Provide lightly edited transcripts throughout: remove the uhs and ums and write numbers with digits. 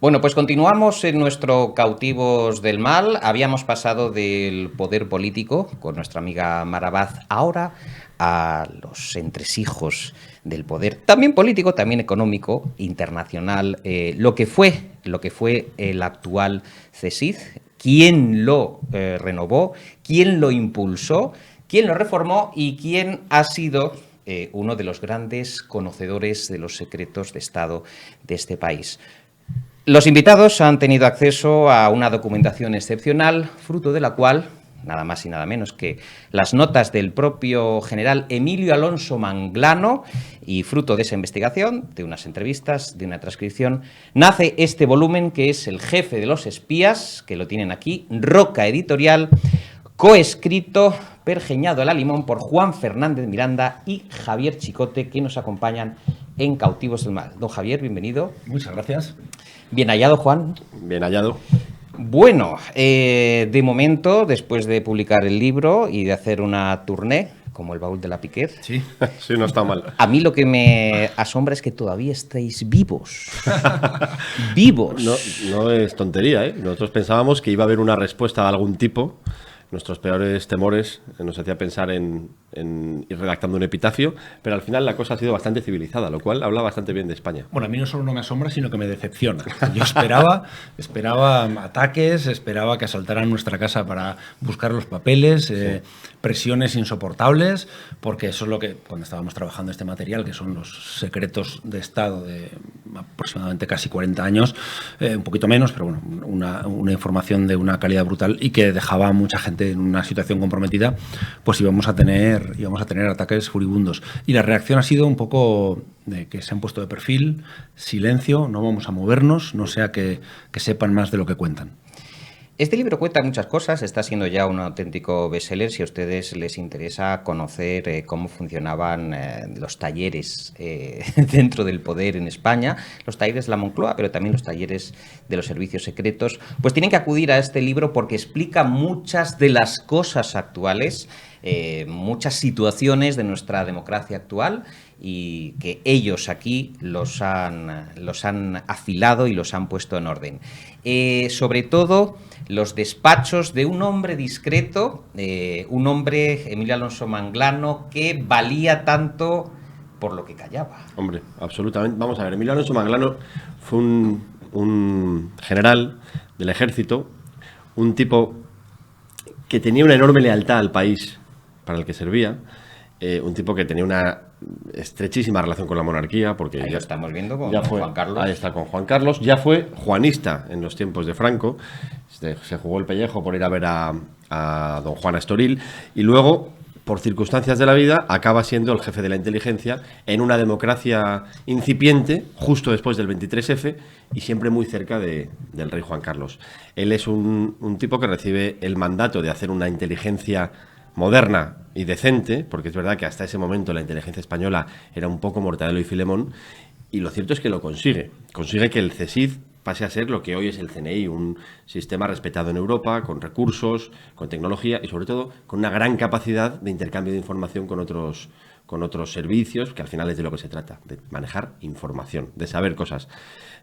Bueno, pues continuamos en nuestro Cautivos del Mal. Habíamos pasado del poder político con nuestra amiga Mar Abad, ahora a los entresijos del poder, también político, también económico, internacional, lo que fue el actual CSIC, quién lo renovó, quién lo impulsó, quién lo reformó y quién ha sido uno de los grandes conocedores de los secretos de Estado de este país. Los invitados han tenido acceso a una documentación excepcional, fruto de la cual, nada más y nada menos que las notas del propio general Emilio Alonso Manglano, y fruto de esa investigación, de unas entrevistas, de una transcripción, nace este volumen que es El jefe de los espías, que lo tienen aquí, Roca Editorial, coescrito, pergeñado a la limón por Juan Fernández Miranda y Javier Chicote, que nos acompañan en Cautivos del Mal. Don Javier, bienvenido. Muchas gracias. Bien hallado, Juan. Bien hallado. Bueno, de momento, después de publicar el libro y de hacer una tournée, como el baúl de la Piquet. Sí, sí, no está mal. A mí lo que me asombra es que todavía estáis vivos. Vivos. No es tontería, ¿eh? Nosotros pensábamos que iba a haber una respuesta de algún tipo. Nuestros peores temores nos hacía pensar en ir redactando un epitafio, pero al final la cosa ha sido bastante civilizada, lo cual habla bastante bien de España. Bueno, a mí no solo no me asombra, sino que me decepciona. Yo esperaba ataques, esperaba que asaltaran nuestra casa para buscar los papeles, presiones insoportables, porque eso es lo que, cuando estábamos trabajando este material, que son los secretos de Estado de aproximadamente casi 40 años, un poquito menos, pero bueno, una información de una calidad brutal y que dejaba a mucha gente en una situación comprometida, pues íbamos a tener ataques furibundos. Y la reacción ha sido un poco de que se han puesto de perfil, silencio, no vamos a movernos, no sea que sepan más de lo que cuentan. Este libro cuenta muchas cosas, está siendo ya un auténtico bestseller. Si a ustedes les interesa conocer cómo funcionaban los talleres dentro del poder en España, los talleres de la Moncloa, pero también los talleres de los servicios secretos, pues tienen que acudir a este libro porque explica muchas de las cosas actuales, muchas situaciones de nuestra democracia actual y que ellos aquí los han afilado y los han puesto en orden. Sobre todo los despachos de un hombre discreto, un hombre, Emilio Alonso Manglano, que valía tanto por lo que callaba. Hombre, absolutamente. Vamos a ver, Emilio Alonso Manglano fue un general del ejército, un tipo que tenía una enorme lealtad al país para el que servía, un tipo que tenía una estrechísima relación con la monarquía, porque ahí ya lo estamos viendo con Juan Carlos. Ahí está con Juan Carlos. Ya fue juanista en los tiempos de Franco. Se jugó el pellejo por ir a ver a don Juan Astoril y luego, por circunstancias de la vida, acaba siendo el jefe de la inteligencia en una democracia incipiente, justo después del 23F y siempre muy cerca del rey Juan Carlos. Él es un tipo que recibe el mandato de hacer una inteligencia moderna y decente, porque es verdad que hasta ese momento la inteligencia española era un poco Mortadelo y Filemón, y lo cierto es que lo consigue que el CSIC pase a ser lo que hoy es el CNI, un sistema respetado en Europa, con recursos, con tecnología y sobre todo con una gran capacidad de intercambio de información con otros servicios, que al final es de lo que se trata, de manejar información, de saber cosas.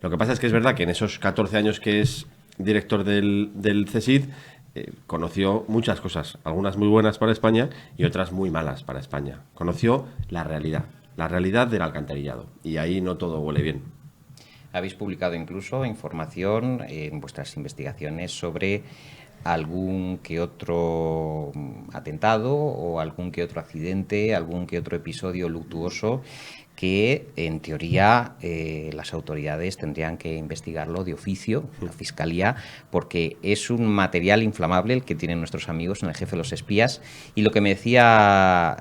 Lo que pasa es que es verdad que en esos 14 años que es director del CSIC, conoció muchas cosas, algunas muy buenas para España y otras muy malas para España. Conoció la realidad del alcantarillado, y ahí no todo huele bien. Habéis publicado incluso información en vuestras investigaciones sobre algún que otro atentado o algún que otro accidente, algún que otro episodio luctuoso que, en teoría, las autoridades tendrían que investigarlo de oficio, la Fiscalía, porque es un material inflamable el que tienen nuestros amigos en el jefe de los espías. Y lo que me decía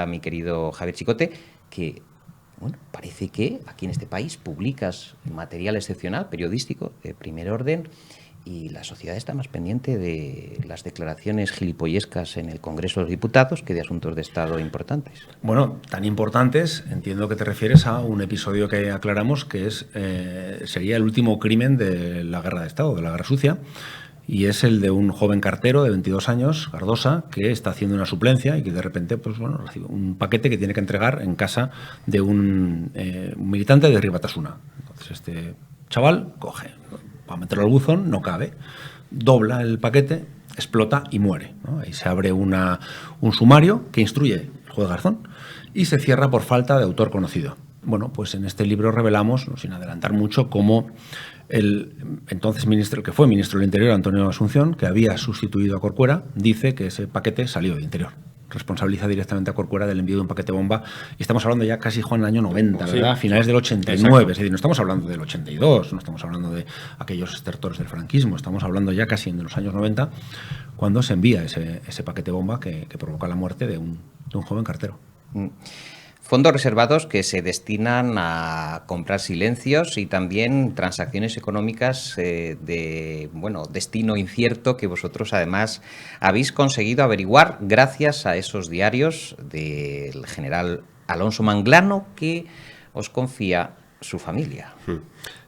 mi querido Javier Chicote, que bueno, parece que aquí en este país publicas material excepcional, periodístico, de primer orden, y la sociedad está más pendiente de las declaraciones gilipollescas en el Congreso de los Diputados que de asuntos de Estado importantes. Bueno, tan importantes, entiendo que te refieres a un episodio que aclaramos que sería el último crimen de la guerra de Estado, de la guerra sucia, y es el de un joven cartero de 22 años, Cardosa, que está haciendo una suplencia y que de repente recibe un paquete que tiene que entregar en casa de un militante de Ribatasuna. Entonces este chaval coge, va a meterlo al buzón, no cabe, dobla el paquete, explota y muere, ¿no? Ahí se abre un sumario que instruye el juez Garzón y se cierra por falta de autor conocido. Bueno, pues en este libro revelamos, sin adelantar mucho, cómo el entonces ministro, el que fue ministro del Interior, Antonio Asunción, que había sustituido a Corcuera, dice que ese paquete salió de Interior. Responsabiliza directamente a Corcuera del envío de un paquete bomba. Y estamos hablando ya casi, Juan, del año 90, ¿verdad? Sí. Finales del 89. Exacto. Es decir, no estamos hablando del 82, no estamos hablando de aquellos estertores del franquismo, estamos hablando ya casi de los años 90, cuando se envía ese paquete bomba que provoca la muerte de un joven cartero. Fondos reservados que se destinan a comprar silencios y también transacciones económicas de destino incierto que vosotros además habéis conseguido averiguar gracias a esos diarios del general Alonso Manglano que os confía su familia.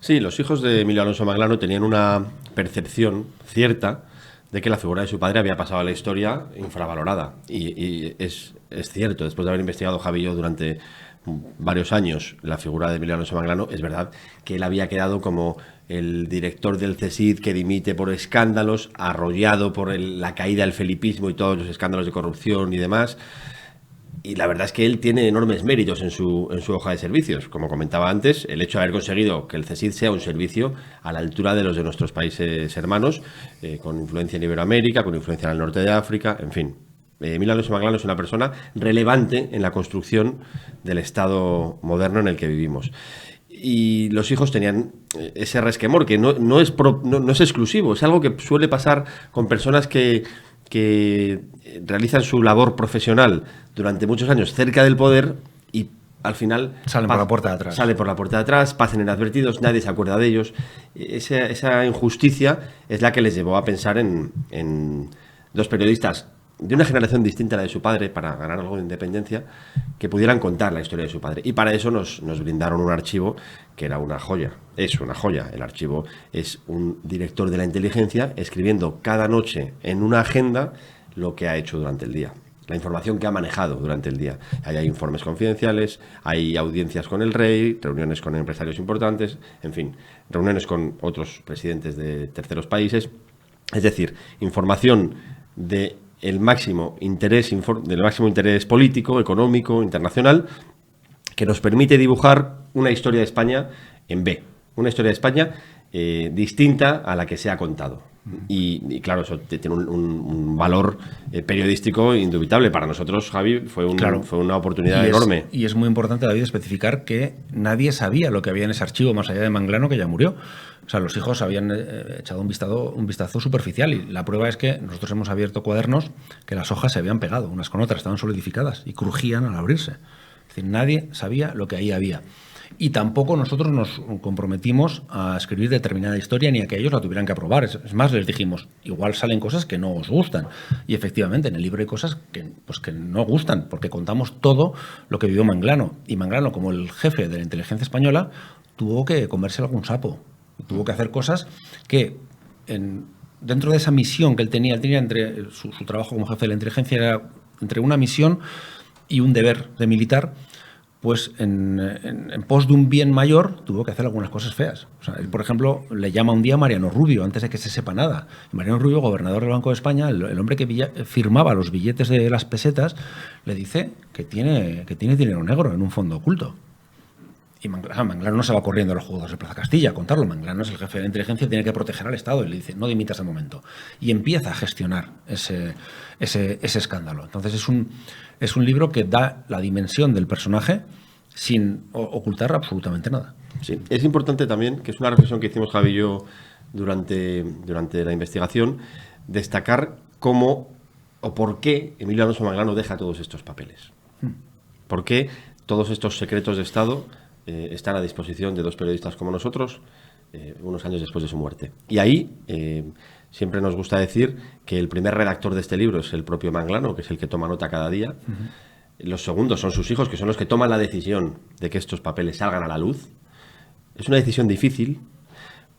Sí, los hijos de Emilio Alonso Manglano tenían una percepción cierta de que la figura de su padre había pasado a la historia infravalorada. Y es cierto, después de haber investigado Javi y yo durante varios años la figura de Emilio Alonso Manglano, es verdad que él había quedado como el director del CSIC que dimite por escándalos, arrollado por la caída del felipismo y todos los escándalos de corrupción y demás. Y la verdad es que él tiene enormes méritos en su hoja de servicios. Como comentaba antes, el hecho de haber conseguido que el CSIC sea un servicio a la altura de los de nuestros países hermanos, con influencia en Iberoamérica, con influencia en el norte de África, en fin. Emilio Alonso Manglano es una persona relevante en la construcción del Estado moderno en el que vivimos. Y los hijos tenían ese resquemor, que no es exclusivo, es algo que suele pasar con personas que realizan su labor profesional durante muchos años cerca del poder y al final salen por la puerta de atrás. Salen por la puerta de atrás, pasan inadvertidos, nadie se acuerda de ellos. Esa injusticia es la que les llevó a pensar en dos periodistas de una generación distinta a la de su padre, para ganar algo de independencia, que pudieran contar la historia de su padre. Y para eso nos brindaron un archivo que era una joya. Es una joya. El archivo es un director de la inteligencia escribiendo cada noche en una agenda lo que ha hecho durante el día, la información que ha manejado durante el día. Ahí hay informes confidenciales, hay audiencias con el rey, reuniones con empresarios importantes, en fin, reuniones con otros presidentes de terceros países. Es decir, información del máximo interés político, económico, internacional, que nos permite dibujar una historia de España en B, una historia de España distinta a la que se ha contado. Y claro, eso tiene un valor periodístico indubitable. Para nosotros, Javi, fue una oportunidad enorme. Y es muy importante, David, especificar que nadie sabía lo que había en ese archivo, más allá de Manglano, que ya murió. O sea, los hijos habían echado un vistazo superficial, y la prueba es que nosotros hemos abierto cuadernos que las hojas se habían pegado unas con otras, estaban solidificadas y crujían al abrirse. Es decir, nadie sabía lo que ahí había. Y tampoco nosotros nos comprometimos a escribir determinada historia ni a que ellos la tuvieran que aprobar. Es más, les dijimos, igual salen cosas que no os gustan. Y efectivamente, en el libro hay cosas que no gustan, porque contamos todo lo que vivió Manglano. Y Manglano, como el jefe de la inteligencia española, tuvo que comerse algún sapo. Tuvo que hacer cosas que, dentro de esa misión que él tenía entre su trabajo como jefe de la inteligencia, era entre una misión y un deber de militar. Pues en pos de un bien mayor tuvo que hacer algunas cosas feas. O sea, él, por ejemplo, le llama un día a Mariano Rubio, antes de que se sepa nada. Mariano Rubio, gobernador del Banco de España, el hombre que firmaba los billetes de las pesetas, le dice que tiene dinero negro en un fondo oculto. Y Manglano no se va corriendo a los juzgados de Plaza Castilla a contarlo. Manglano es el jefe de la inteligencia, tiene que proteger al Estado, y le dice, no dimitas de momento. Y empieza a gestionar ese escándalo. Entonces es un libro que da la dimensión del personaje sin ocultar absolutamente nada. Sí, es importante también, que es una reflexión que hicimos Javi y yo durante la investigación, destacar cómo o por qué Emilio Alonso Manglano deja todos estos papeles. ¿Por qué todos estos secretos de Estado están a disposición de dos periodistas como nosotros unos años después de su muerte? Y ahí siempre nos gusta decir que el primer redactor de este libro es el propio Manglano, que es el que toma nota cada día. Los segundos son sus hijos, que son los que toman la decisión de que estos papeles salgan a la luz. Es una decisión difícil,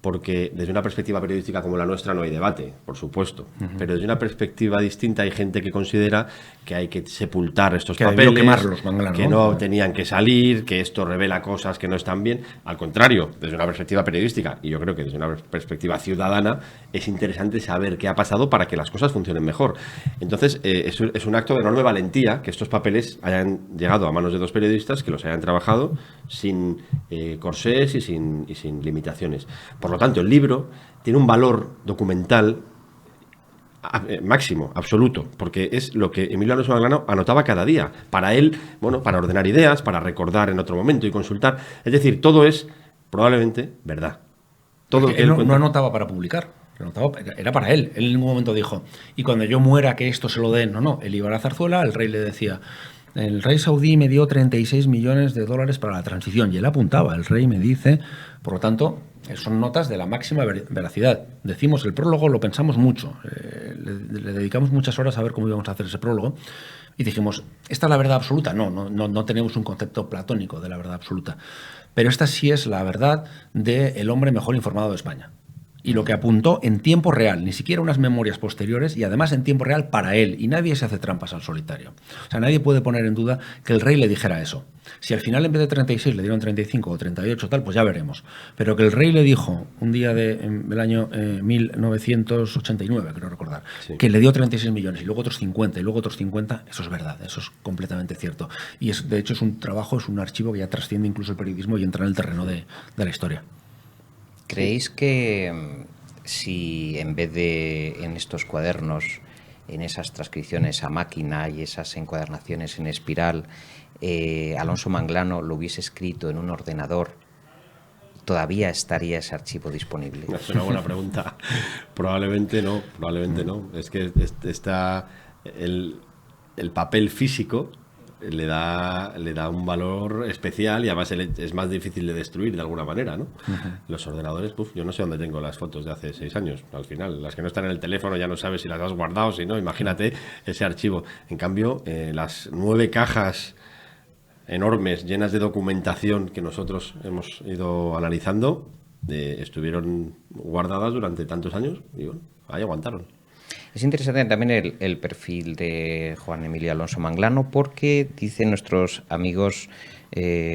porque desde una perspectiva periodística como la nuestra no hay debate, por supuesto, pero desde una perspectiva distinta hay gente que considera que hay que sepultar estos papeles, quemarlos, Manglano, que no tenían que salir, que esto revela cosas que no están bien. Al contrario, desde una perspectiva periodística, y yo creo que desde una perspectiva ciudadana, es interesante saber qué ha pasado para que las cosas funcionen mejor. Entonces, es un acto de enorme valentía que estos papeles hayan llegado a manos de dos periodistas, que los hayan trabajado sin corsés y sin limitaciones. Por lo tanto, el libro tiene un valor documental máximo, absoluto, porque es lo que Emilio Alonso Manglano anotaba cada día. Para él, bueno, para ordenar ideas, para recordar en otro momento y consultar. Es decir, todo es probablemente verdad. Todo él no anotaba para publicar. Era para él. Él en ningún momento dijo, y cuando yo muera que esto se lo den. No. Él iba a la zarzuela, el rey le decía, el rey saudí me dio 36 millones de dólares para la transición. Y él apuntaba, el rey me dice, por lo tanto, son notas de la máxima veracidad. Decimos el prólogo, lo pensamos mucho. Le dedicamos muchas horas a ver cómo íbamos a hacer ese prólogo. Y dijimos, ¿esta es la verdad absoluta? No tenemos un concepto platónico de la verdad absoluta. Pero esta sí es la verdad del hombre mejor informado de España. Y lo que apuntó en tiempo real, ni siquiera unas memorias posteriores, y además en tiempo real para él. Y nadie se hace trampas al solitario. O sea, nadie puede poner en duda que el rey le dijera eso. Si al final en vez de 36 le dieron 35 o 38 tal, pues ya veremos. Pero que el rey le dijo un día del año 1989, creo recordar, sí, que le dio 36 millones y luego otros 50 y luego otros 50, eso es verdad, eso es completamente cierto. Y de hecho es un trabajo, es un archivo que ya trasciende incluso el periodismo y entra en el terreno de la historia. ¿Creéis que si en vez de en estos cuadernos, en esas transcripciones a máquina y esas encuadernaciones en espiral, Alonso Manglano lo hubiese escrito en un ordenador, todavía estaría ese archivo disponible? Es una buena pregunta. Probablemente no. Es que está el papel físico le da un valor especial y además es más difícil de destruir de alguna manera, ¿no? Los ordenadores, yo no sé dónde tengo las fotos de hace 6 años. Al final, las que no están en el teléfono ya no sabes si las has guardado, si no, imagínate ese archivo. En cambio, las 9 cajas enormes, llenas de documentación que nosotros hemos ido analizando, estuvieron guardadas durante tantos años y bueno, ahí aguantaron. Es interesante también el perfil de Juan Emilio Alonso Manglano, porque dicen nuestros amigos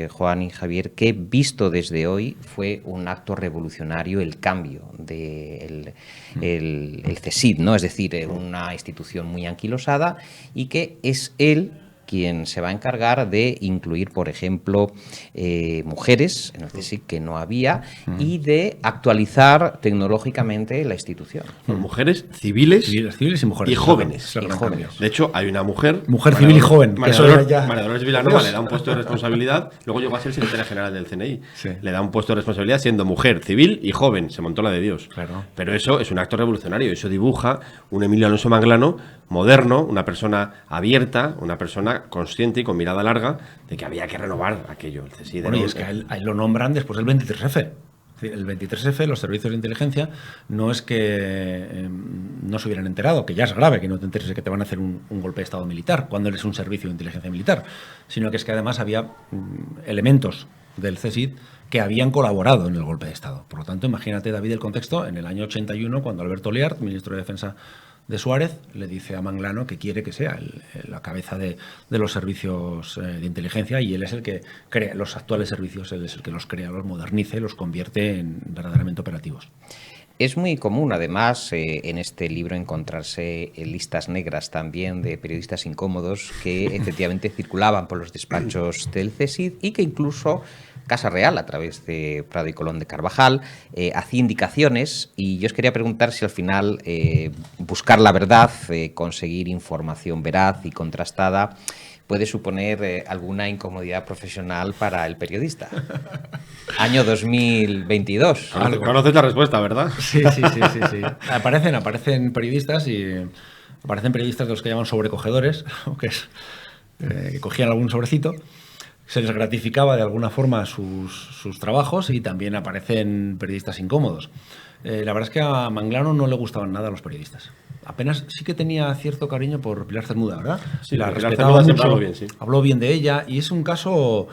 Juan y Javier que visto desde hoy fue un acto revolucionario el cambio del CSIC, ¿no? Es decir, una institución muy anquilosada, y que es él quien se va a encargar de incluir, por ejemplo, mujeres en el CSIC que no había, y de actualizar tecnológicamente la institución. Mujeres civiles y mujeres. Y jóvenes. De hecho, hay una mujer civil y joven. María Dolores Vilanova le da un puesto de responsabilidad, luego llegó a ser secretaria general del CNI. Sí. Le da un puesto de responsabilidad siendo mujer, civil y joven. Se montó la de Dios. Claro. Pero eso es un acto revolucionario. Eso dibuja un Emilio Alonso Manglano moderno, una persona abierta, una persona consciente y con mirada larga de que había que renovar aquello. El CSIC, bueno, y es que a él lo nombran después del 23F. El 23F, los servicios de inteligencia, no es que no se hubieran enterado, que ya es grave que no te enteres de que te van a hacer un golpe de Estado militar cuando eres un servicio de inteligencia militar, sino que es que además había elementos del CSIC que habían colaborado en el golpe de Estado. Por lo tanto, imagínate, David, el contexto en el año 81, cuando Alberto Liart, ministro de Defensa de Suárez, le dice a Manglano que quiere que sea la cabeza de los servicios de inteligencia, y él es el que crea los actuales servicios, él es el que los crea, los moderniza y los convierte en verdaderamente operativos. Es muy común, además, en este libro encontrarse listas negras también de periodistas incómodos que efectivamente circulaban por los despachos del CSIC y que incluso Casa Real, a través de Prado y Colón de Carvajal, hacía indicaciones, y yo os quería preguntar si al final buscar la verdad, conseguir información veraz y contrastada, puede suponer alguna incomodidad profesional para el periodista. Año 2022. Conoces la respuesta, ¿verdad? Sí. Aparecen periodistas, y aparecen periodistas de los que llaman sobrecogedores, que es que cogían algún sobrecito, se les gratificaba de alguna forma sus trabajos, y también aparecen periodistas incómodos. La verdad es que a Manglano no le gustaban nada los periodistas. Apenas sí que tenía cierto cariño por Pilar Cernuda, ¿verdad? Sí, la Pilar respetaba Cernuda mucho, bien, sí. Habló bien de ella, y es un caso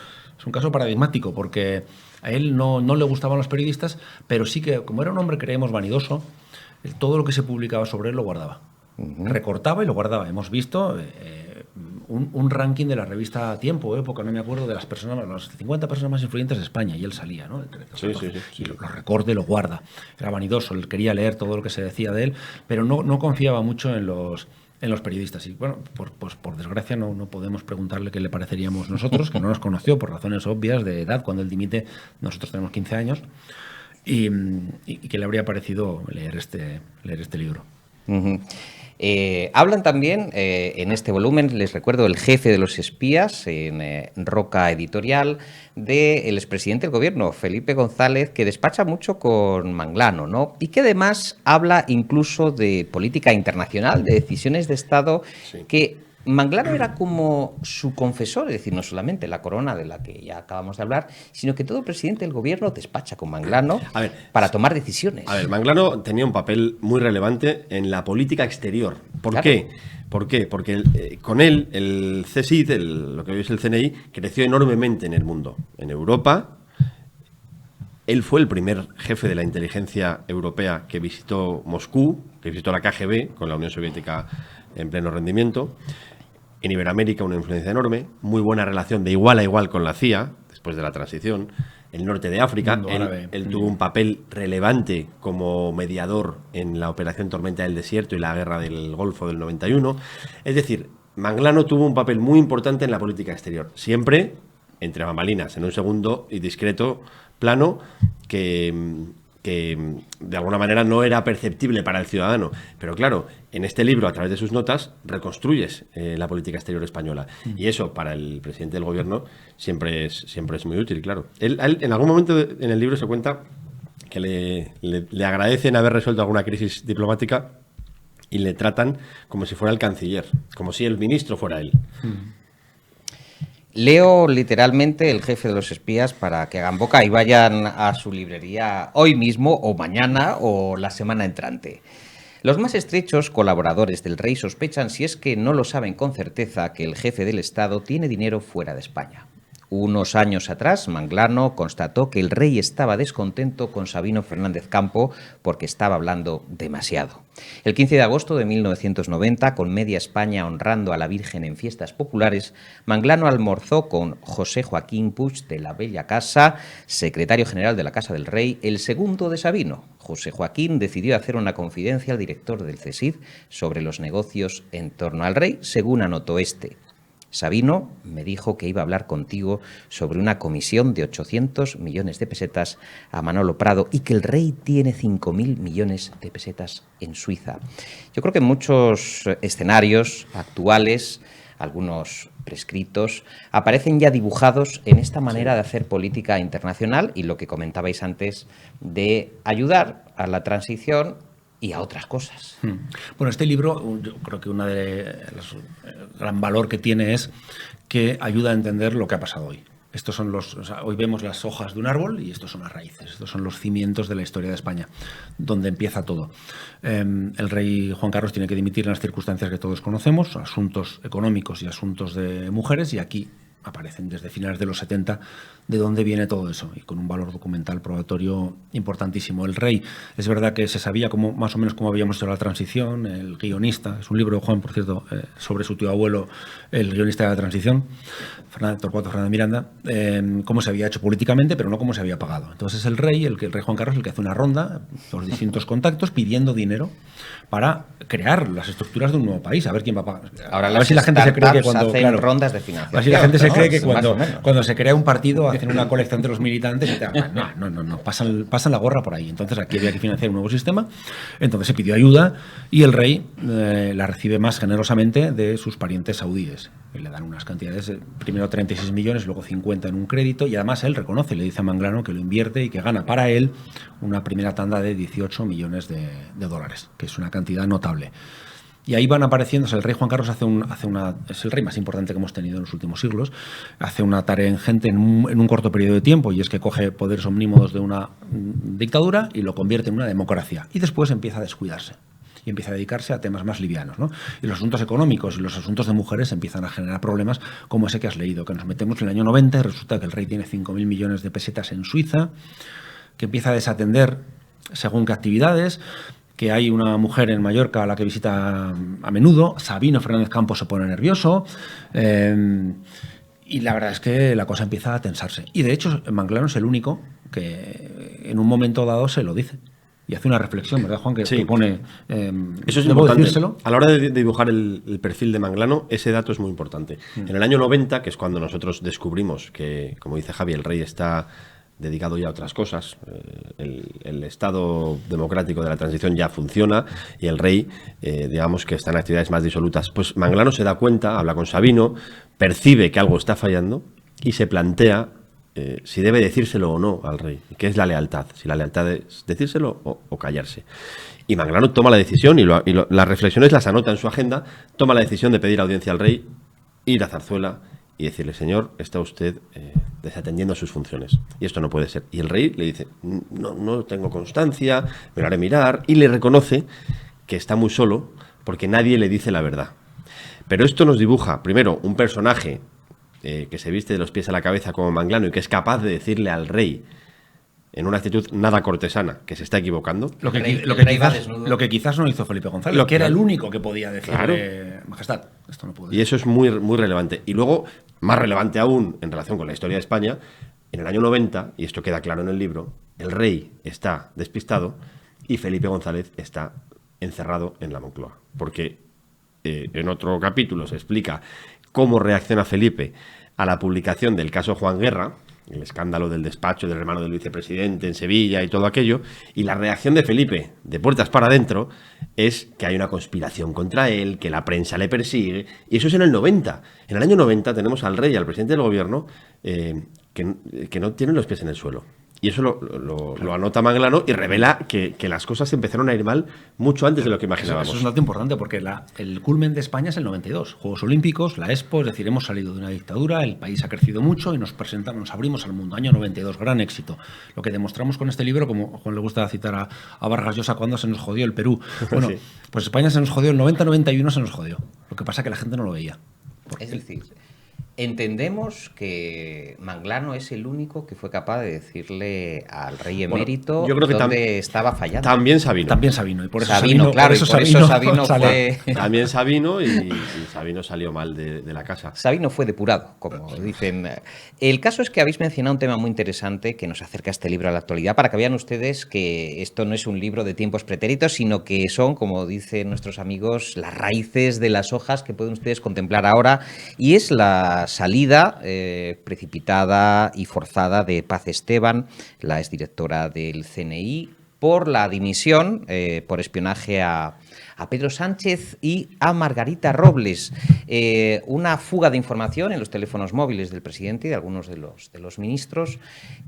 paradigmático, porque A él no le gustaban los periodistas, pero sí que, como era un hombre, creemos, vanidoso, todo lo que se publicaba sobre él lo guardaba. Recortaba y lo guardaba. Hemos visto un ranking de la revista Tiempo, Época, no me acuerdo, de las 50 personas más influyentes de España, y él salía, ¿no? Sí. Y lo recorta y lo guarda. Era vanidoso, él quería leer todo lo que se decía de él, pero no confiaba mucho en los periodistas. Y bueno, pues por desgracia no podemos preguntarle qué le pareceríamos nosotros, que no nos conoció por razones obvias de edad. Cuando él dimite, nosotros tenemos 15 años, y qué le habría parecido leer este libro. Hablan también en este volumen, les recuerdo, el jefe de los espías en Roca Editorial, del expresidente del gobierno, Felipe González, que despacha mucho con Manglano, ¿no? Y que además habla incluso de política internacional, de decisiones de Estado, que Manglano era como su confesor, es decir, no solamente la corona de la que ya acabamos de hablar, sino que todo presidente del gobierno despacha con Manglano para tomar decisiones. A ver, Manglano tenía un papel muy relevante en la política exterior. ¿Por qué? Porque con él el CSID, lo que hoy es el CNI, creció enormemente en el mundo. En Europa, él fue el primer jefe de la inteligencia europea que visitó Moscú, que visitó la KGB con la Unión Soviética en pleno rendimiento. En Iberoamérica una influencia enorme, muy buena relación de igual a igual con la CIA, después de la transición. El norte de África, él tuvo un papel relevante como mediador en la Operación Tormenta del Desierto y la Guerra del Golfo del 91. Es decir, Manglano tuvo un papel muy importante en la política exterior, siempre entre bambalinas, en un segundo y discreto plano que de alguna manera no era perceptible para el ciudadano. Pero claro, en este libro, a través de sus notas, reconstruyes la política exterior española. Y eso, para el presidente del gobierno, siempre es muy útil, claro. Él, en algún momento en el libro se cuenta que le agradecen haber resuelto alguna crisis diplomática y le tratan como si fuera el canciller, como si el ministro fuera él. Leo literalmente El jefe de los espías para que hagan boca y vayan a su librería hoy mismo o mañana o la semana entrante. Los más estrechos colaboradores del rey sospechan, si es que no lo saben con certeza, que el jefe del Estado tiene dinero fuera de España. Unos años atrás, Manglano constató que el rey estaba descontento con Sabino Fernández Campo porque estaba hablando demasiado. El 15 de agosto de 1990, con media España honrando a la Virgen en fiestas populares, Manglano almorzó con José Joaquín Puig de la Bella Casa, secretario general de la Casa del Rey, el segundo de Sabino. José Joaquín decidió hacer una confidencia al director del CSID sobre los negocios en torno al rey, según anotó este. Sabino me dijo que iba a hablar contigo sobre una comisión de 800 millones de pesetas a Manolo Prado y que el rey tiene 5.000 millones de pesetas en Suiza. Yo creo que en muchos escenarios actuales, algunos prescritos, aparecen ya dibujados en esta manera de hacer política internacional y lo que comentabais antes de ayudar a la transición y a otras cosas. Bueno, este libro, yo creo que una de los gran valor que tiene es que ayuda a entender lo que ha pasado hoy. Estos son hoy vemos las hojas de un árbol y estos son las raíces, estos son los cimientos de la historia de España, donde empieza todo. El rey Juan Carlos tiene que dimitir en las circunstancias que todos conocemos, asuntos económicos y asuntos de mujeres, y aquí aparecen desde finales de los 70 de dónde viene todo eso, y con un valor documental probatorio importantísimo. El rey, es verdad que se sabía más o menos cómo habíamos hecho la transición. El guionista, es un libro de Juan, por cierto, sobre su tío abuelo, el guionista de la transición, Torcuato Fernández Miranda, cómo se había hecho políticamente, pero no cómo se había pagado. Entonces el rey Juan Carlos, el que hace una ronda, los distintos contactos, pidiendo dinero para crear las estructuras de un nuevo país, a ver quién va a pagar. Ahora a ver si la gente se cree que cuando hacen rondas de financiación. A ver si la gente se cree que cuando se crea un partido hacen una colecta entre los militantes y tal. No, pasan la gorra por ahí. Entonces aquí había que financiar un nuevo sistema. Entonces se pidió ayuda y el rey la recibe más generosamente de sus parientes saudíes. Le dan unas cantidades, primero 36 millones, luego 50 en un crédito, y además él reconoce, le dice a Manglano que lo invierte y que gana para él una primera tanda de 18 millones de dólares, que es una cantidad notable. Y ahí van apareciendo, el rey Juan Carlos es el rey más importante que hemos tenido en los últimos siglos, hace una tarea ingente en un corto periodo de tiempo, y es que coge poderes omnímodos de una dictadura y lo convierte en una democracia, y después empieza a descuidarse. y empieza a dedicarse a temas más livianos, ¿no? Y los asuntos económicos y los asuntos de mujeres empiezan a generar problemas como ese que has leído, que nos metemos en el año 90 y resulta que el rey tiene 5.000 millones de pesetas en Suiza, que empieza a desatender según qué actividades, que hay una mujer en Mallorca a la que visita a menudo, Sabino Fernández Campos se pone nervioso, y la verdad es que la cosa empieza a tensarse. Y de hecho, Manglano es el único que en un momento dado se lo dice. Y hace una reflexión, ¿verdad, Juan? Que pone... eso es importante. Decírselo? A la hora de dibujar el perfil de Manglano, ese dato es muy importante. En el año 90, que es cuando nosotros descubrimos que, como dice Javi, el rey está dedicado ya a otras cosas, el Estado democrático de la transición ya funciona y el rey, digamos que está en actividades más disolutas. Pues Manglano se da cuenta, habla con Sabino, percibe que algo está fallando y se plantea si debe decírselo o no al rey, que es la lealtad, si la lealtad es decírselo o callarse. Y Manglano toma la decisión y las reflexiones las anota en su agenda, toma la decisión de pedir audiencia al rey, ir a Zarzuela y decirle: señor, está usted desatendiendo sus funciones y esto no puede ser. Y el rey le dice: no tengo constancia, me lo haré mirar, y le reconoce que está muy solo porque nadie le dice la verdad. Pero esto nos dibuja, primero, un personaje que se viste de los pies a la cabeza como Manglano y que es capaz de decirle al rey, en una actitud nada cortesana, que se está equivocando. Lo que quizás no hizo Felipe González, que era el único que podía decirle: majestad, esto no puede. Y eso es muy, muy relevante. Y luego, más relevante aún, en relación con la historia de España, en el año 90, y esto queda claro en el libro, el rey está despistado y Felipe González está encerrado en la Moncloa. Porque en otro capítulo se explica cómo reacciona Felipe a la publicación del caso Juan Guerra, el escándalo del despacho del hermano del vicepresidente en Sevilla y todo aquello, y la reacción de Felipe, de puertas para adentro, es que hay una conspiración contra él, que la prensa le persigue, y eso es en el 90. En el año 90 tenemos al rey y al presidente del gobierno que no tienen los pies en el suelo. Y eso lo anota Manglano y revela que las cosas empezaron a ir mal mucho antes de lo que imaginábamos. Eso es un dato importante porque el culmen de España es el 92. Juegos Olímpicos, la Expo, es decir, hemos salido de una dictadura, el país ha crecido mucho y nos abrimos al mundo. Año 92, gran éxito. Lo que demostramos con este libro, como a Juan le gusta citar a Vargas Llosa, cuando se nos jodió el Perú. Bueno, sí. Pues España se nos jodió, el 90-91 se nos jodió. Lo que pasa es que la gente no lo veía. Es decir, entendemos que Manglano es el único que fue capaz de decirle al rey emérito, yo creo que dónde estaba fallando. También Sabino. Y por eso Sabino, claro, y por eso Sabino fue... También Sabino y Sabino salió mal de la casa. Sabino fue depurado, como dicen. El caso es que habéis mencionado un tema muy interesante que nos acerca este libro a la actualidad, para que vean ustedes que esto no es un libro de tiempos pretéritos, sino que son, como dicen nuestros amigos, las raíces de las hojas que pueden ustedes contemplar ahora, y es la salida precipitada y forzada de Paz Esteban, la exdirectora del CNI, por la dimisión por espionaje a Pedro Sánchez y a Margarita Robles. Una fuga de información en los teléfonos móviles del presidente y de algunos de los ministros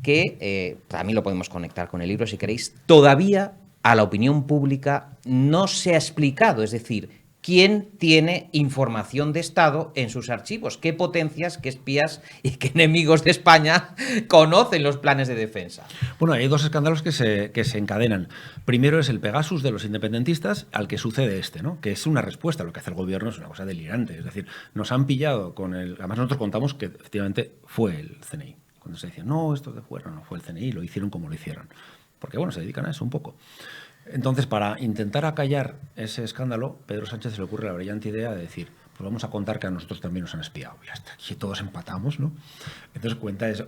que, también lo podemos conectar con el libro si queréis, todavía a la opinión pública no se ha explicado, es decir, ¿quién tiene información de Estado en sus archivos? ¿Qué potencias, qué espías y qué enemigos de España conocen los planes de defensa? Bueno, hay dos escándalos que se encadenan. Primero es el Pegasus de los independentistas, al que sucede este, ¿no? Que es una respuesta. Lo que hace el gobierno es una cosa delirante. Es decir, nos han pillado con el... Además, nosotros contamos que efectivamente fue el CNI. Cuando se decía, no, esto de fuera no fue el CNI, lo hicieron como lo hicieron. Porque, bueno, se dedican a eso un poco. Entonces, para intentar acallar ese escándalo, Pedro Sánchez se le ocurre la brillante idea de decir, pues vamos a contar que a nosotros también nos han espiado. Y hasta aquí todos empatamos, ¿no? Entonces cuenta eso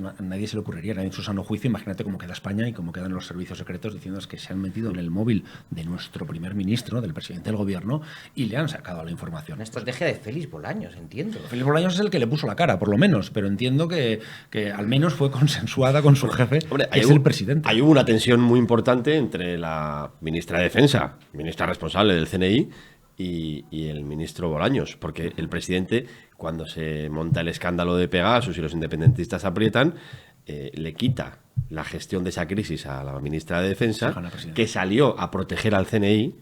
a nadie se le ocurriría, nadie en su sano juicio. Imagínate cómo queda España y cómo quedan los servicios secretos diciendo que se han metido en el móvil de nuestro primer ministro, del presidente del gobierno, y le han sacado la información. Una estrategia de Félix Bolaños, entiendo. Félix Bolaños es el que le puso la cara, por lo menos, pero entiendo que al menos fue consensuada con su jefe, que es el presidente. Hay una tensión muy importante entre la ministra de Defensa, ministra responsable del CNI, y el ministro Bolaños, porque el presidente, cuando se monta el escándalo de Pegasus y los independentistas aprietan, le quita la gestión de esa crisis a la ministra de Defensa, que salió a proteger al CNI,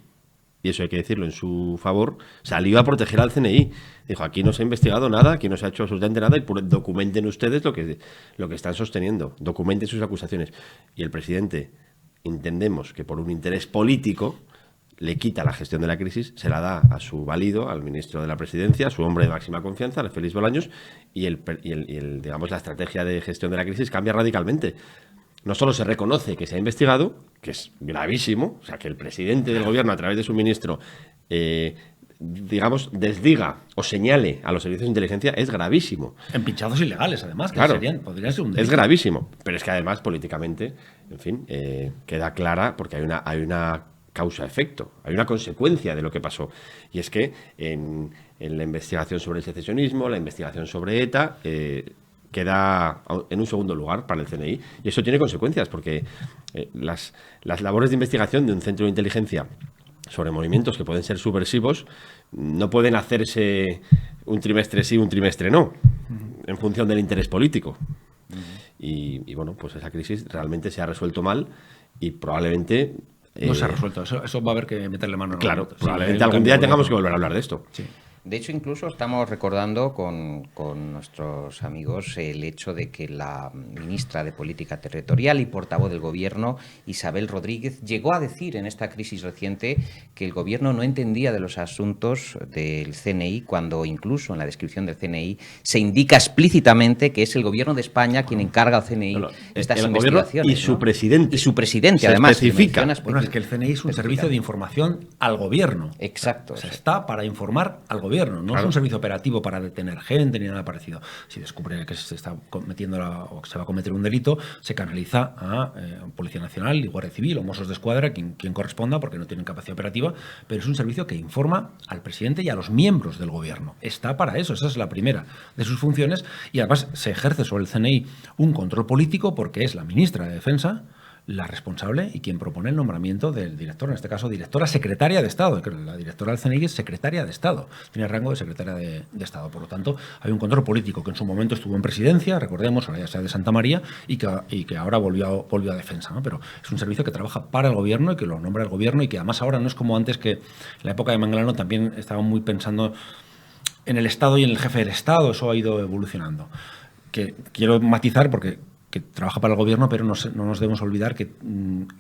y eso hay que decirlo en su favor, salió a proteger al CNI. Dijo, aquí no se ha investigado nada, aquí no se ha hecho absolutamente nada, y documenten ustedes lo que están sosteniendo, documenten sus acusaciones. Y el presidente, entendemos que por un interés político, le quita la gestión de la crisis, se la da a su valido, al ministro de la Presidencia, a su hombre de máxima confianza, al Félix Bolaños, y digamos, la estrategia de gestión de la crisis cambia radicalmente. No solo se reconoce que se ha investigado, que es gravísimo, o sea, que el presidente del gobierno, a través de su ministro, digamos, desdiga o señale a los servicios de inteligencia, es gravísimo. En pinchados ilegales, además, que claro, podrían ser un delito. Es gravísimo, pero es que además políticamente, en fin, queda clara porque hay una causa-efecto, hay una consecuencia de lo que pasó. Y es que en la investigación sobre el secesionismo, la investigación sobre ETA, queda en un segundo lugar para el CNI. Y eso tiene consecuencias, porque las labores de investigación de un centro de inteligencia sobre movimientos que pueden ser subversivos no pueden hacerse un trimestre sí, un trimestre no, en función del interés político. Y bueno, pues esa crisis realmente se ha resuelto mal y probablemente... no se ha resuelto, eso va a haber que meterle mano en el Claro, momento. probablemente Sí, algún día tengamos que volver a hablar de esto. Sí. De hecho, incluso estamos recordando con nuestros amigos el hecho de que la ministra de Política Territorial y portavoz del Gobierno, Isabel Rodríguez, llegó a decir en esta crisis reciente que el Gobierno no entendía de los asuntos del CNI, cuando incluso en la descripción del CNI se indica explícitamente que es el Gobierno de España quien encarga al CNI estas el investigaciones. Gobierno y su presidente. Y su presidente, Se además. especifica. Bueno, es que el CNI es un servicio de información al Gobierno. Exacto. O sea, está para informar al Gobierno. No es un servicio operativo para detener gente ni nada parecido. Si descubre que se está cometiendo o que se va a cometer un delito, se canaliza a Policía Nacional y Guardia Civil o Mossos d'Esquadra, quien corresponda, porque no tienen capacidad operativa, pero es un servicio que informa al presidente y a los miembros del Gobierno. Está para eso, esa es la primera de sus funciones, y además se ejerce sobre el CNI un control político porque es la ministra de Defensa la responsable y quien propone el nombramiento del director, en este caso directora secretaria de Estado. La directora del CNI es secretaria de Estado, tiene rango de secretaria de Estado. Por lo tanto, hay un control político que en su momento estuvo en presidencia, recordemos, ahora ya sea de Santa María, y que ahora volvió a defensa, ¿no? Pero es un servicio que trabaja para el Gobierno y que lo nombra el Gobierno, y que además ahora no es como antes, que en la época de Manglano también estaban muy pensando en el Estado y en el jefe del Estado. Eso ha ido evolucionando. Que quiero matizar porque que trabaja para el Gobierno, pero no nos debemos olvidar que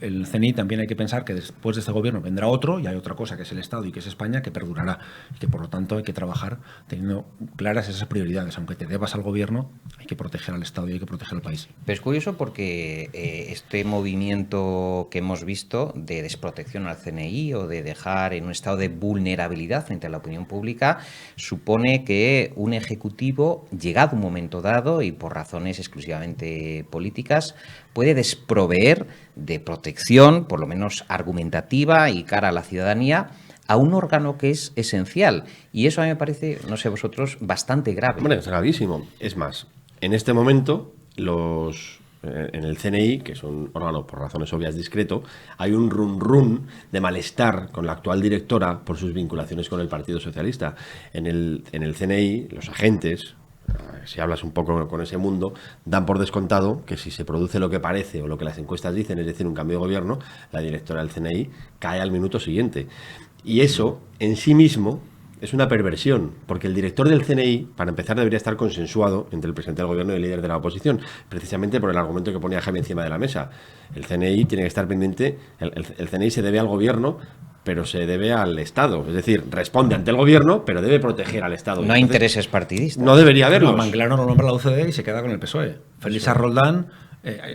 el CNI también hay que pensar que después de este Gobierno vendrá otro, y hay otra cosa que es el Estado y que es España, que perdurará, y que por lo tanto hay que trabajar teniendo claras esas prioridades. Aunque te debas al Gobierno, hay que proteger al Estado y hay que proteger al país. Pero es curioso porque este movimiento que hemos visto de desprotección al CNI o de dejar en un estado de vulnerabilidad frente a la opinión pública supone que un ejecutivo, llegado un momento dado y por razones exclusivamente políticas, puede desproveer de protección, por lo menos argumentativa y cara a la ciudadanía, a un órgano que es esencial. Y eso a mí me parece, no sé vosotros, bastante grave. Hombre, es gravísimo. Es más, en este momento, en el CNI, que es un órgano por razones obvias discreto, hay un run de malestar con la actual directora por sus vinculaciones con el Partido Socialista. En el CNI, los agentes, si hablas un poco con ese mundo, dan por descontado que si se produce lo que parece o lo que las encuestas dicen, es decir, un cambio de gobierno, la directora del CNI cae al minuto siguiente. Y eso, en sí mismo, es una perversión, porque el director del CNI, para empezar, debería estar consensuado entre el presidente del gobierno y el líder de la oposición, precisamente por el argumento que ponía Javi encima de la mesa. El CNI tiene que estar pendiente, el CNI se debe al gobierno, pero se debe al Estado. Es decir, responde ante el Gobierno, pero debe proteger al Estado. No hay intereses partidistas. No debería haberlos. No, Manglano lo nombra la UCD y se queda con el PSOE. Felisa Roldán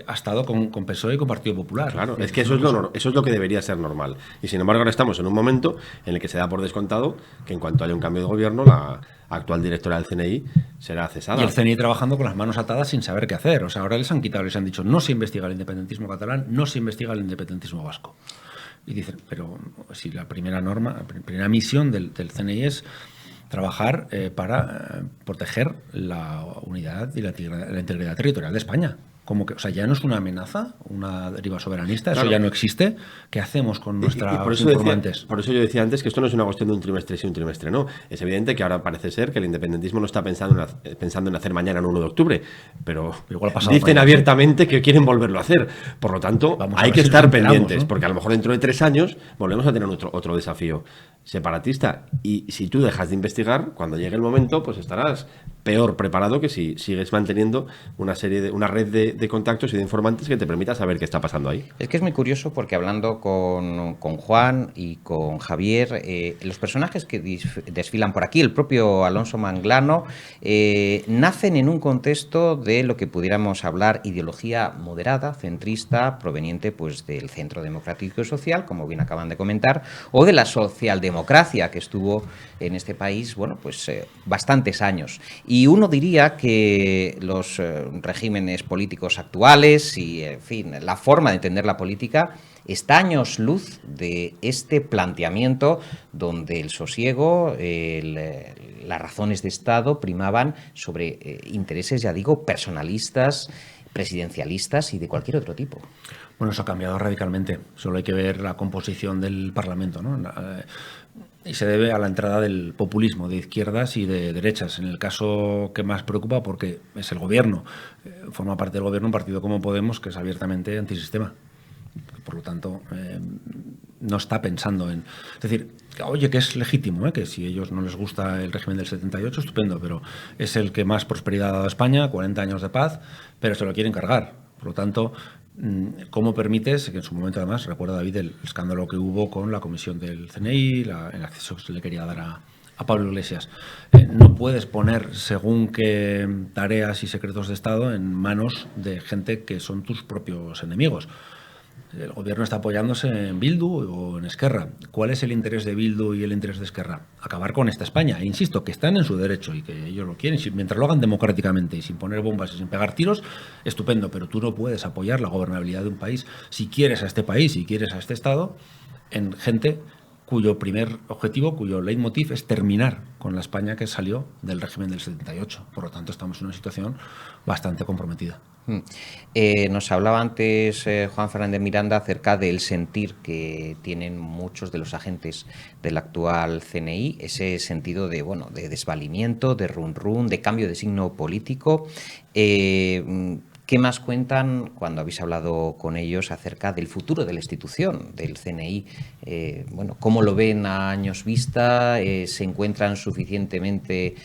ha estado con PSOE y con Partido Popular. Claro, es que eso es lo que debería ser normal. Y sin embargo ahora estamos en un momento en el que se da por descontado que en cuanto haya un cambio de gobierno, la actual directora del CNI será cesada. Y el CNI trabajando con las manos atadas sin saber qué hacer. O sea, ahora les han quitado, les han dicho, no se investiga el independentismo catalán, no se investiga el independentismo vasco. Y dicen, pero si la primera misión del CNI es trabajar para proteger la unidad y la integridad territorial de España. Como que, o sea, ya no es una amenaza, una deriva soberanista, claro. Eso ya no existe. ¿Qué hacemos con nuestros informantes? Por eso yo decía antes que esto no es una cuestión de un trimestre sí, un trimestre no. Es evidente que ahora parece ser que el independentismo no está pensando en hacer mañana el 1 de octubre, pero dicen abiertamente que quieren volverlo a hacer. Por lo tanto, hay que estar pendientes, ¿no? Porque a lo mejor dentro de 3 años volvemos a tener otro desafío. separatista. Y si tú dejas de investigar, cuando llegue el momento, pues estarás peor preparado que si sigues manteniendo una red de contactos y de informantes que te permita saber qué está pasando ahí. Es que es muy curioso porque hablando con Juan y con Javier, los personajes que desfilan por aquí, el propio Alonso Manglano, nacen en un contexto de lo que pudiéramos hablar ideología moderada, centrista, proveniente pues del Centro Democrático y Social, como bien acaban de comentar, o de la socialdemocracia que estuvo en este país, bueno, pues bastantes años. Y uno diría que los regímenes políticos actuales y, en fin, la forma de entender la política está años luz de este planteamiento donde el sosiego, las razones de Estado primaban sobre intereses, ya digo, personalistas, presidencialistas y de cualquier otro tipo. Bueno, eso ha cambiado radicalmente. Solo hay que ver la composición del Parlamento, ¿no? Y se debe a la entrada del populismo de izquierdas y de derechas. En el caso que más preocupa, porque es el gobierno, forma parte del gobierno un partido como Podemos, que es abiertamente antisistema. Por lo tanto, no está pensando en... Es decir, oye, que es legítimo, que si a ellos no les gusta el régimen del 78, estupendo, pero es el que más prosperidad ha dado a España, 40 años de paz, pero se lo quieren cargar. Por lo tanto, ¿cómo permites, que en su momento además, recuerda David el escándalo que hubo con la comisión del CNI, el acceso que se le quería dar a Pablo Iglesias? No puedes poner según qué tareas y secretos de Estado en manos de gente que son tus propios enemigos. El gobierno está apoyándose en Bildu o en Esquerra. ¿Cuál es el interés de Bildu y el interés de Esquerra? Acabar con esta España. E insisto, que están en su derecho y que ellos lo quieren. Mientras lo hagan democráticamente y sin poner bombas y sin pegar tiros, estupendo. Pero tú no puedes apoyar la gobernabilidad de un país, si quieres a este país, si quieres a este Estado, en gente cuyo primer objetivo, cuyo leitmotiv es terminar con la España que salió del régimen del 78. Por lo tanto, estamos en una situación bastante comprometida. Nos hablaba antes Juan Fernández Miranda acerca del sentir que tienen muchos de los agentes del actual CNI, ese sentido de, bueno, de desvalimiento, de run, de cambio de signo político. ¿Qué más cuentan cuando habéis hablado con ellos acerca del futuro de la institución, del CNI? Bueno, ¿cómo lo ven a años vista? ¿Se encuentran suficientemente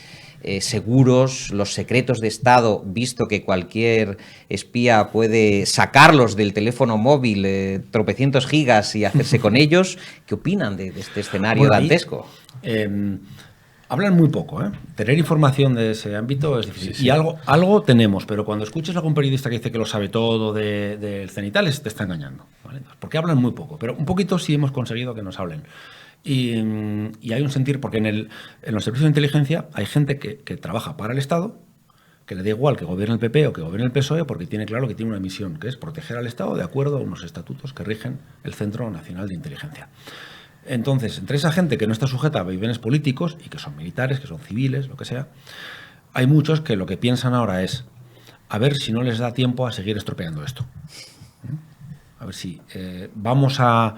seguros los secretos de Estado, visto que cualquier espía puede sacarlos del teléfono móvil, tropecientos gigas y hacerse con ellos? ¿Qué opinan de este escenario dantesco? Hablan muy poco, ¿eh? Tener información de ese ámbito es difícil. Sí. Y algo tenemos, pero cuando escuches a algún periodista que dice que lo sabe todo del cenitales, te está engañando, ¿vale? Porque hablan muy poco, pero un poquito sí hemos conseguido que nos hablen. Y hay un sentir, porque en los servicios de inteligencia hay gente que trabaja para el Estado, que le da igual que gobierne el PP o que gobierne el PSOE, porque tiene claro que tiene una misión, que es proteger al Estado de acuerdo a unos estatutos que rigen el Centro Nacional de Inteligencia. Entonces, entre esa gente que no está sujeta a vaivenes políticos y que son militares, que son civiles, lo que sea, hay muchos que lo que piensan ahora es a ver si no les da tiempo a seguir estropeando esto. A ver si no vamos a...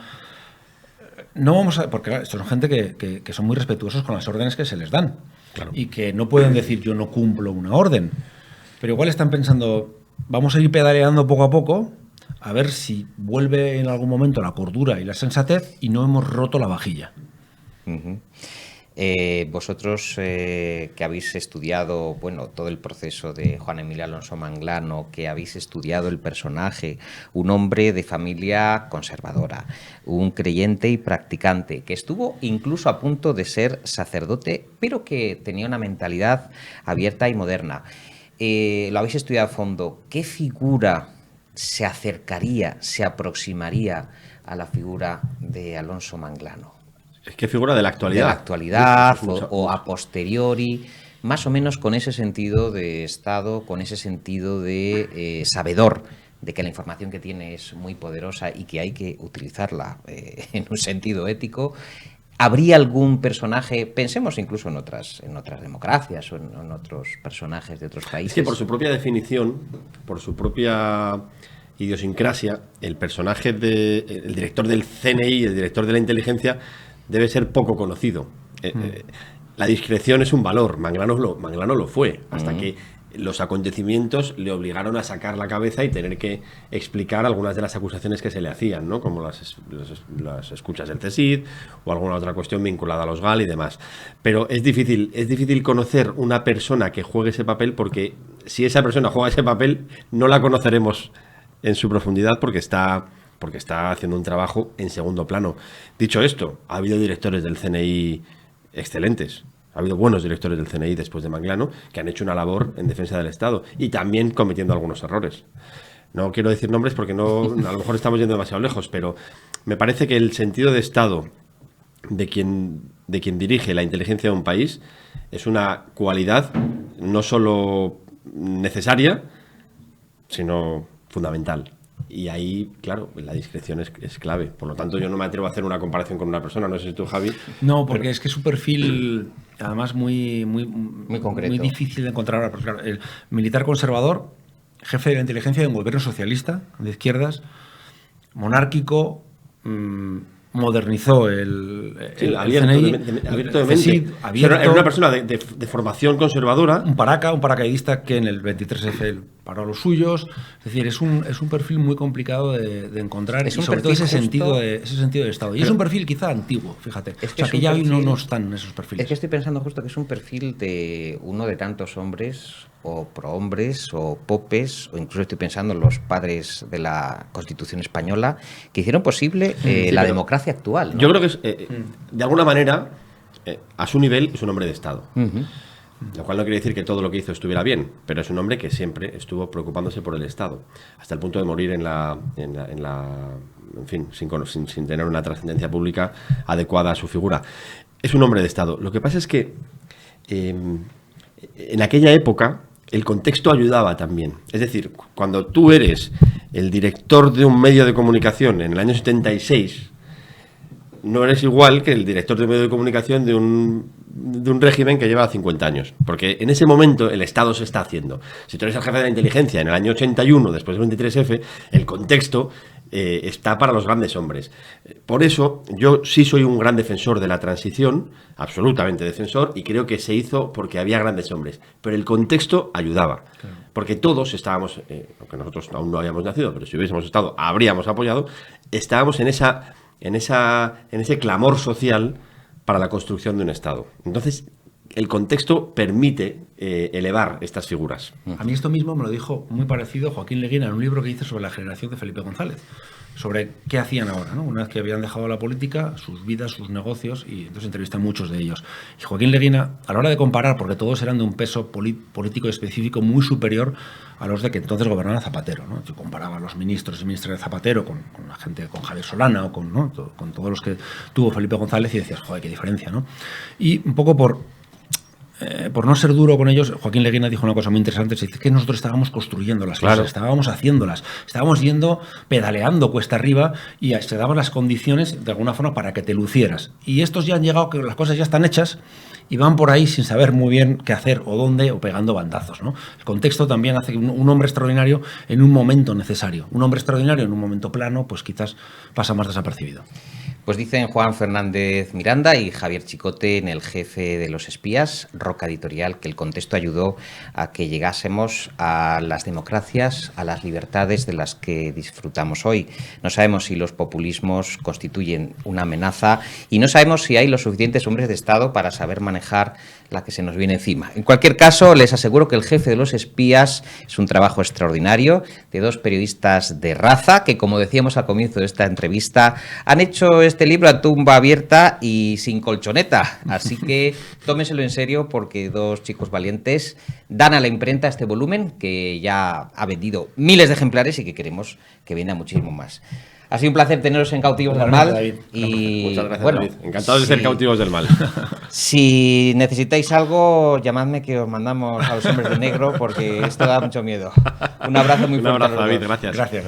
Porque claro, son gente que son muy respetuosos con las órdenes que se les dan. Claro. Y que no pueden decir yo no cumplo una orden. Pero igual están pensando, vamos a ir pedaleando poco a poco, a ver si vuelve en algún momento la cordura y la sensatez y no hemos roto la vajilla. Uh-huh. Vosotros que habéis estudiado, bueno, todo el proceso de Juan Emilio Alonso Manglano, que habéis estudiado el personaje, un hombre de familia conservadora, un creyente y practicante, que estuvo incluso a punto de ser sacerdote, pero que tenía una mentalidad abierta y moderna. Lo habéis estudiado a fondo. ¿Qué figura se acercaría, se aproximaría a la figura de Alonso Manglano? ¿Qué figura de la actualidad? De la actualidad o a posteriori, más o menos con ese sentido de Estado, con ese sentido de sabedor de que la información que tiene es muy poderosa y que hay que utilizarla en un sentido ético. ¿Habría algún personaje, pensemos incluso en otras democracias o en otros personajes de otros países? Es que por su propia definición, por su propia idiosincrasia, el personaje el director del CNI, el director de la inteligencia, debe ser poco conocido. La discreción es un valor. Manglano lo fue, hasta que los acontecimientos le obligaron a sacar la cabeza y tener que explicar algunas de las acusaciones que se le hacían, ¿no? Como las escuchas del CSIC o alguna otra cuestión vinculada a los GAL y demás. Pero es difícil conocer una persona que juegue ese papel, porque si esa persona juega ese papel no la conoceremos en su profundidad porque está haciendo un trabajo en segundo plano. Dicho esto, ha habido directores del CNI excelentes. Ha habido buenos directores del CNI después de Manglano que han hecho una labor en defensa del Estado y también cometiendo algunos errores. No quiero decir nombres porque a lo mejor estamos yendo demasiado lejos, pero me parece que el sentido de Estado de quien dirige la inteligencia de un país es una cualidad no solo necesaria, sino fundamental. Y ahí, claro, la discreción es clave. Por lo tanto, yo no me atrevo a hacer una comparación con una persona. No sé si tú, Javi. No, porque es que es un perfil, además, muy concreto. Muy difícil de encontrar. Porque, claro, el militar conservador, jefe de la inteligencia de un gobierno socialista, de izquierdas, monárquico, modernizó el abierto de mente. Era una persona de formación conservadora. Un paracaidista que en el 23F paró a los suyos. Es decir, es un perfil muy complicado de encontrar, y sobre todo ese sentido de Estado. Y es un perfil quizá antiguo, fíjate. Que ya hoy no están esos perfiles. Es que estoy pensando justo que es un perfil de uno de tantos hombres, o prohombres, o popes, o incluso estoy pensando en los padres de la Constitución española, que hicieron posible la democracia actual, ¿no? Yo creo que es, de alguna manera, a su nivel, es un hombre de Estado. Lo cual no quiere decir que todo lo que hizo estuviera bien, pero es un hombre que siempre estuvo preocupándose por el Estado, hasta el punto de morir en fin, sin tener una trascendencia pública adecuada a su figura. Es un hombre de Estado. Lo que pasa es que en aquella época el contexto ayudaba también. Es decir, cuando tú eres el director de un medio de comunicación en el año 76, no eres igual que el director de un medio de comunicación de un régimen que lleva 50 años. Porque en ese momento el Estado se está haciendo. Si tú eres el jefe de la inteligencia en el año 81, después del 23F, el contexto está para los grandes hombres. Por eso, yo sí soy un gran defensor de la transición, absolutamente defensor, y creo que se hizo porque había grandes hombres. Pero el contexto ayudaba. Claro. Porque todos estábamos, aunque nosotros aún no habíamos nacido, pero si hubiésemos estado, habríamos apoyado, estábamos en ese clamor social para la construcción de un Estado. Entonces, el contexto permite elevar estas figuras. A mí esto mismo me lo dijo muy parecido Joaquín Leguina en un libro que hizo sobre la generación de Felipe González, sobre qué hacían ahora, ¿no? Una vez que habían dejado la política, sus vidas, sus negocios, y entonces entrevisté a muchos de ellos. Y Joaquín Leguina, a la hora de comparar, porque todos eran de un peso político específico muy superior a los de que entonces gobernaba Zapatero, ¿no? Yo comparaba a los ministros y ministras de Zapatero con la gente, con Javier Solana o con todos los que tuvo Felipe González, y decías, joder, qué diferencia, ¿no? Y un poco por no ser duro con ellos, Joaquín Leguina dijo una cosa muy interesante, dice que nosotros estábamos construyendo las cosas, estábamos haciéndolas, estábamos yendo, pedaleando cuesta arriba, y se daban las condiciones de alguna forma para que te lucieras. Y estos ya han llegado, que las cosas ya están hechas, y van por ahí sin saber muy bien qué hacer o dónde, o pegando bandazos, ¿no? El contexto también hace que un hombre extraordinario en un momento necesario. Un hombre extraordinario en un momento plano, pues quizás pasa más desapercibido. Pues dicen Juan Fernández Miranda y Javier Chicote en El jefe de los espías, Roca Editorial, que el contexto ayudó a que llegásemos a las democracias, a las libertades de las que disfrutamos hoy. No sabemos si los populismos constituyen una amenaza y no sabemos si hay los suficientes hombres de Estado para saber manejar la que se nos viene encima. En cualquier caso, les aseguro que El jefe de los espías es un trabajo extraordinario de dos periodistas de raza que, como decíamos al comienzo de esta entrevista, han hecho este libro a tumba abierta y sin colchoneta. Así que tómenselo en serio, porque dos chicos valientes dan a la imprenta este volumen que ya ha vendido miles de ejemplares y que queremos que venda muchísimo más. Ha sido un placer teneros en Cautivos del Mal. David. Muchas gracias, David. Encantados de ser Cautivos del Mal. Si necesitáis algo, llamadme, que os mandamos a los hombres de negro, porque esto da mucho miedo. Un abrazo muy fuerte. Un abrazo, David. Gracias. Gracias.